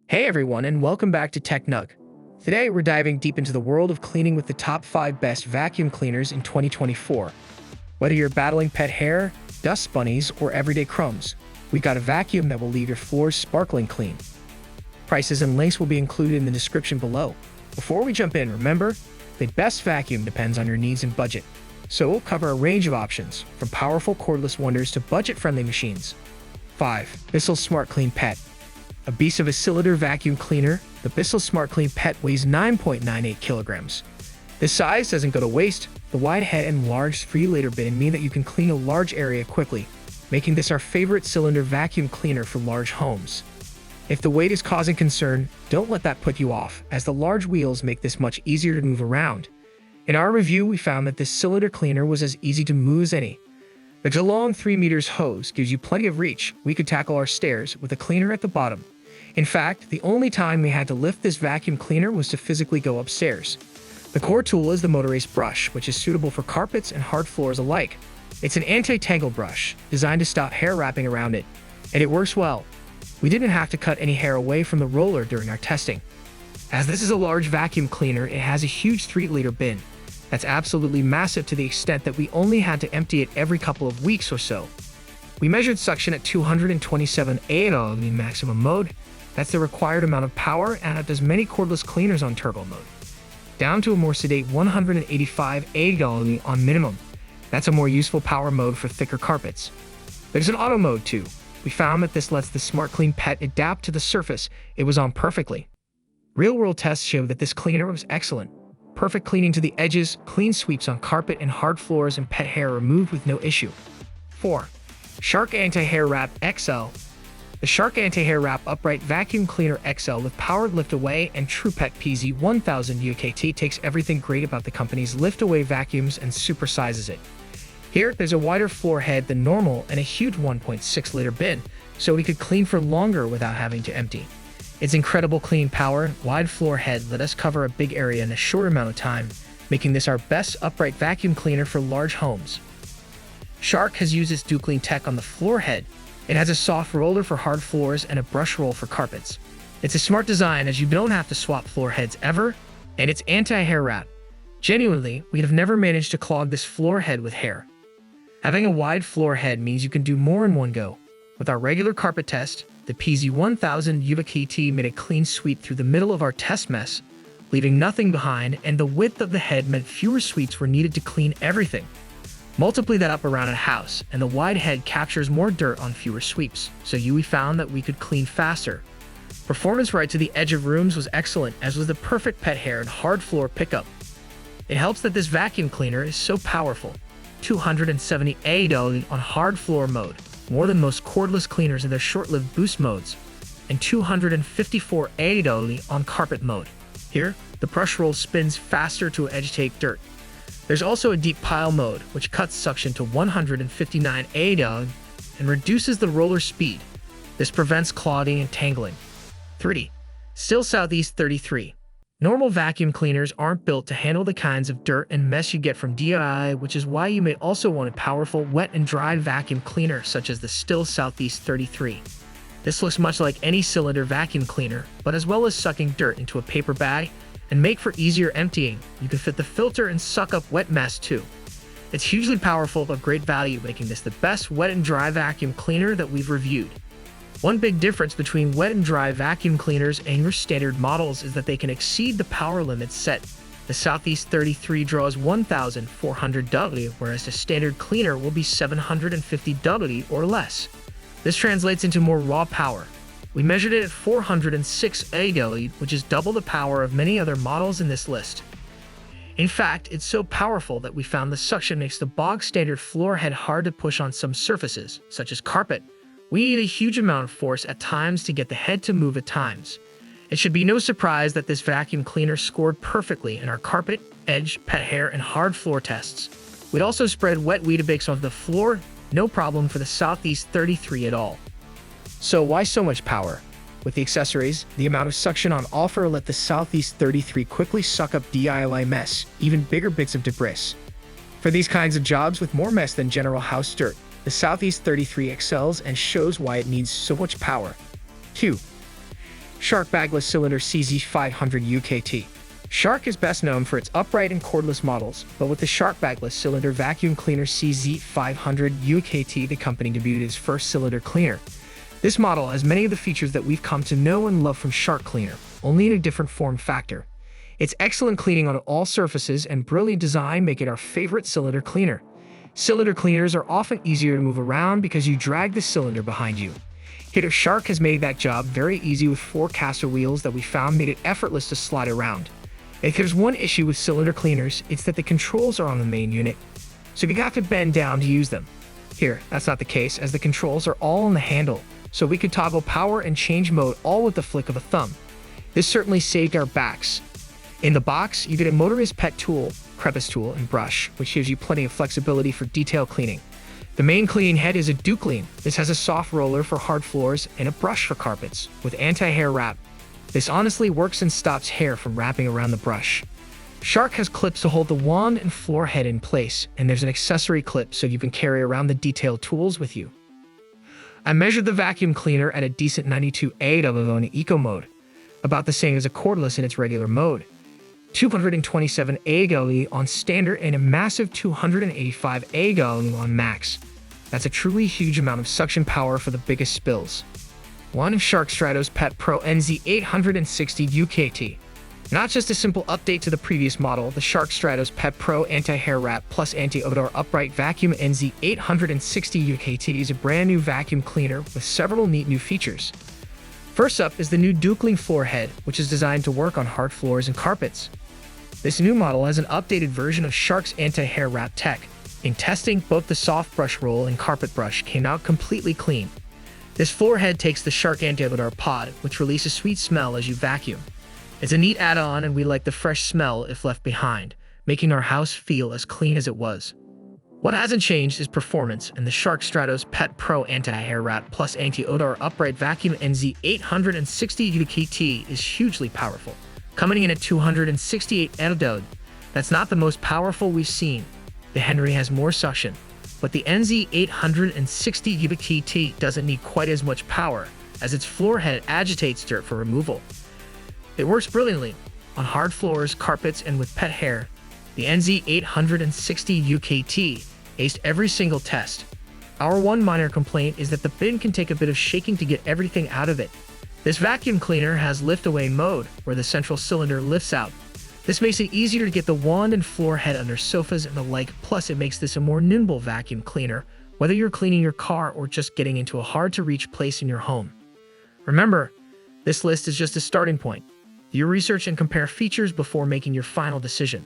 Hey everyone, and welcome back to TechNug. Today we're diving deep into the world of cleaning with the top 5 best vacuum cleaners in 2024. Whether you're battling pet hair, dust bunnies, or everyday crumbs, we got a vacuum that will leave your floors sparkling clean. Prices and links will be included in the description below. Before we jump in, remember, the best vacuum depends on your needs and budget. So we'll cover a range of options, from powerful cordless wonders to budget-friendly machines. 5. Bissell Smart Clean Pet. A beast of a cylinder vacuum cleaner, the Bissell Smart Clean Pet weighs 9.98 kilograms. This size doesn't go to waste. The wide head and large 3-liter bin mean that you can clean a large area quickly, making this our favorite cylinder vacuum cleaner for large homes. If the weight is causing concern, don't let that put you off, as the large wheels make this much easier to move around. In our review, we found that this cylinder cleaner was as easy to move as any. The long 3 meters hose gives you plenty of reach. We could tackle our stairs with a cleaner at the bottom. In fact, the only time we had to lift this vacuum cleaner was to physically go upstairs. The core tool is the Motorace brush, which is suitable for carpets and hard floors alike. It's an anti-tangle brush, designed to stop hair wrapping around it, and it works well. We didn't have to cut any hair away from the roller during our testing. As this is a large vacuum cleaner, it has a huge 3-liter bin. That's absolutely massive to the extent that we only had to empty it every couple of weeks or so. We measured suction at 227 AL in maximum mode. That's the required amount of power, and it does many cordless cleaners on turbo mode. Down to a more sedate 185 AL on minimum. That's a more useful power mode for thicker carpets. There's an auto mode too. We found that this lets the Smart Clean Pet adapt to the surface it was on perfectly. Real-world tests show that this cleaner was excellent. Perfect cleaning to the edges, clean sweeps on carpet and hard floors, and pet hair removed with no issue. 4. Shark Anti-Hair Wrap XL. The Shark Anti-Hair Wrap Upright Vacuum Cleaner XL with powered lift-away and TruePet PZ1000 UKT takes everything great about the company's lift-away vacuums and supersizes it. Here, there's a wider floor head than normal and a huge 1.6-liter bin, so we could clean for longer without having to empty. Its incredible cleaning power and wide floor head let us cover a big area in a short amount of time, making this our best upright vacuum cleaner for large homes. Shark has used its DoClean tech on the floor head. It has a soft roller for hard floors and a brush roll for carpets. It's a smart design as you don't have to swap floor heads ever, and it's anti-hair wrap. Genuinely, we'd have never managed to clog this floor head with hair. Having a wide floor head means you can do more in one go. With our regular carpet test, the PZ1000 UKT made a clean sweep through the middle of our test mess, leaving nothing behind, and the width of the head meant fewer sweeps were needed to clean everything. Multiply that up around a house, and the wide head captures more dirt on fewer sweeps, so we found that we could clean faster. Performance right to the edge of rooms was excellent, as was the perfect pet hair and hard floor pickup. It helps that this vacuum cleaner is so powerful. 270 AL on hard floor mode, more than most cordless cleaners in their short-lived boost modes, and 254 AL on carpet mode. Here, the brush roll spins faster to agitate dirt. There's also a deep pile mode, which cuts suction to 159 AL and reduces the roller speed. This prevents clogging and tangling. 3. Still Southeast 33. Normal vacuum cleaners aren't built to handle the kinds of dirt and mess you get from DIY, which is why you may also want a powerful wet and dry vacuum cleaner such as the Still Southeast 33. This looks much like any cylinder vacuum cleaner, but as well as sucking dirt into a paper bag and make for easier emptying, you can fit the filter and suck up wet mess too. It's hugely powerful but great value, making this the best wet and dry vacuum cleaner that we've reviewed. One big difference between wet and dry vacuum cleaners and your standard models is that they can exceed the power limits set. The Southeast 33 draws 1,400 W, whereas the standard cleaner will be 750 W or less. This translates into more raw power. We measured it at 406 AL, which is double the power of many other models in this list. In fact, it's so powerful that we found the suction makes the bog standard floor head hard to push on some surfaces, such as carpet. We need a huge amount of force at times to get the head to move at times. It should be no surprise that this vacuum cleaner scored perfectly in our carpet, edge, pet hair, and hard floor tests. We'd also spread wet Weetabix onto the floor, no problem for the Southeast 33 at all. So why so much power? With the accessories, the amount of suction on offer let the Southeast 33 quickly suck up DIY mess, even bigger bits of debris. For these kinds of jobs with more mess than general house dirt, the Southeast 33 excels and shows why it needs so much power. 2. Shark Bagless Cylinder CZ500 UKT. Shark is best known for its upright and cordless models, but with the Shark Bagless Cylinder Vacuum Cleaner CZ500 UKT, the company debuted its first cylinder cleaner. This model has many of the features that we've come to know and love from Shark Cleaner, only in a different form factor. Its excellent cleaning on all surfaces and brilliant design make it our favorite cylinder cleaner. Cylinder cleaners are often easier to move around because you drag the cylinder behind you. Here, Shark has made that job very easy with 4 caster wheels that we found made it effortless to slide around. If there's one issue with cylinder cleaners, it's that the controls are on the main unit, so you have to bend down to use them. Here, that's not the case, as the controls are all on the handle, so we could toggle power and change mode all with the flick of a thumb. This certainly saved our backs. In the box, you get a motorist pet tool, crevice tool, and brush, which gives you plenty of flexibility for detail cleaning. The main cleaning head is a DuClean. This has a soft roller for hard floors and a brush for carpets, with anti-hair wrap. This honestly works and stops hair from wrapping around the brush. Shark has clips to hold the wand and floor head in place, and there's an accessory clip so you can carry around the detailed tools with you. I measured the vacuum cleaner at a decent 92 AW in eco mode, about the same as a cordless in its regular mode, 227 AW on standard, and a massive 285 AW on max. That's a truly huge amount of suction power for the biggest spills. One of Shark Stratos Pet Pro NZ860 UKT. Not just a simple update to the previous model, the Shark Stratos Pet Pro Anti-Hair Wrap Plus Anti-Odor Upright Vacuum NZ860 UKT is a brand new vacuum cleaner with several neat new features. First up is the new DuClean floor head, which is designed to work on hard floors and carpets. This new model has an updated version of Shark's anti-hair wrap tech. In testing, both the soft brush roll and carpet brush came out completely clean. This floor head takes the Shark Anti-Odor pod, which releases a sweet smell as you vacuum. It's a neat add-on, and we like the fresh smell if left behind, making our house feel as clean as it was. What hasn't changed is performance, and the Shark Stratos Pet Pro Anti-Hair Wrap Plus Anti-Odor Upright Vacuum NZ860 UKT is hugely powerful, coming in at 268 AW. That's not the most powerful we've seen. The Henry has more suction, but the NZ860 UKT doesn't need quite as much power, as its floor head agitates dirt for removal. It works brilliantly on hard floors, carpets, and with pet hair. The NZ860 UKT aced every single test. Our one minor complaint is that the bin can take a bit of shaking to get everything out of it. This vacuum cleaner has lift-away mode, where the central cylinder lifts out. This makes it easier to get the wand and floor head under sofas and the like, plus it makes this a more nimble vacuum cleaner, whether you're cleaning your car or just getting into a hard-to-reach place in your home. Remember, this list is just a starting point. Do your research and compare features before making your final decision.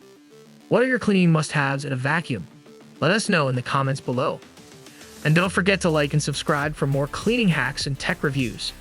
What are your cleaning must-haves in a vacuum? Let us know in the comments below. And don't forget to like and subscribe for more cleaning hacks and tech reviews.